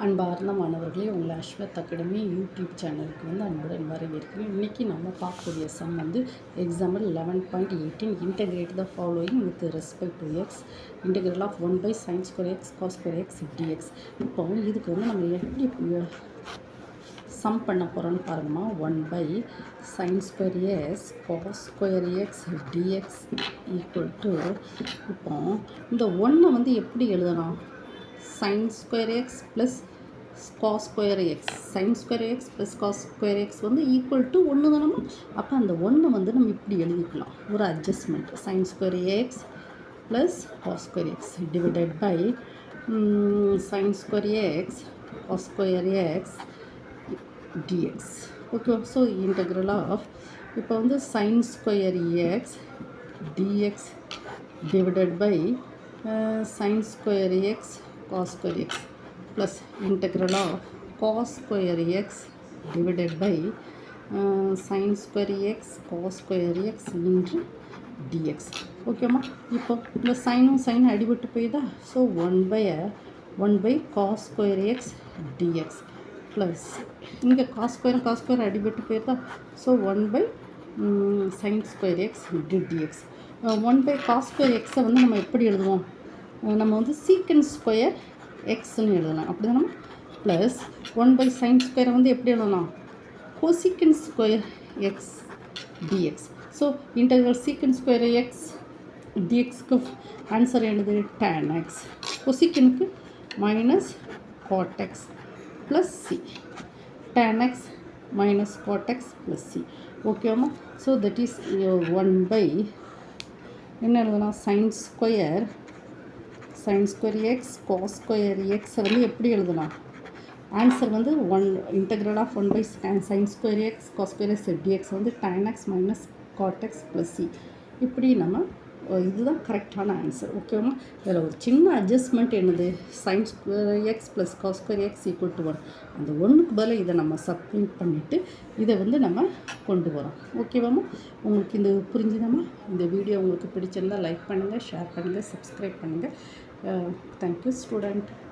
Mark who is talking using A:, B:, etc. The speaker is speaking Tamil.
A: அன்பார்ந்த மாணவர்களே, உங்கள் அஸ்வத் அகாடமி யூடியூப் சேனலுக்கு அன்புடன் வரவேற்கிறேன். இன்றைக்கி நம்ம பார்க்கக்கூடிய some example 11.18 integrate the following with respect to x integral of 1 by sin square x cos square x dx. இப்போ இதுக்கு நம்ம எப்படி சம் பண்ண போகிறோன்னு பாருங்கம்மா. 1 by sin square x cos square x dx equal to, இப்போ இந்த 1 எப்படி எழுதலாம்? sin square x plus cos square x, sin square x plus cos square x equal to 1 தானம்மா. அப்போ அந்த 1 நம்ம இப்படி எழுதிக்கலாம். ஒரு adjustment sin square x plus cos square x divided by sin square x cos square x dx. Okay, so integral of இப்போ sin square x dx divided by sin square x cos square x plus integral of cos square x divided by sin square x cos square x into dx. ஓகேம்மா, இப்போ இந்த சைனும் சைன் அடிபட்டு போயிதா. So 1 by cos square x dx plus இங்கே cos square அடிபட்டு போயிதா. So 1 by sin square x into dx. 1 by cos square x நம்ம எப்படி எழுதுவோம்? நம்ம சீக்கன் ஸ்கொயர் எக்ஸ்ன்னு எழுதலாம், அப்படி தானே. ப்ளஸ் 1 by sin ஸ்கொயரை எப்படி எழுதலாம்? Cosecant square x dx. So integral secant square x டிஎக்ஸ்க்கு ஆன்சர் என்னது? tan x. கொசிக்கனுக்கு minus cot x plus c. tan x minus cot x plus c. ஓகேவாம்மா. ஸோ தட் இஸ் 1 by என்ன எழுதலாம்? sin square x cos square x எப்படி எழுதலாம்? Answer 1 integral of 1 by sin square x cos square x dx tan x minus cot x plus C. இப்படி நம்ம இதுதான் கரெக்டான ஆன்சர். ஓகேவா? இதில் ஒரு சின்ன அட்ஜஸ்ட்மெண்ட் என்னது? sin square x plus cos square x equal to 1. அந்த 1க்கு பதில் இதை நம்ம சப்ஸ்டிட்யூட் பண்ணிவிட்டு இதை நம்ம கொண்டு வரோம். ஓகேவாம்மா? உங்களுக்கு இந்த புரிஞ்சுதாம்மா? இந்த வீடியோ உங்களுக்கு பிடிச்சிருந்தால் லைக் பண்ணுங்கள், ஷேர் பண்ணுங்கள், சப்ஸ்கிரைப் பண்ணுங்கள். Thank you student.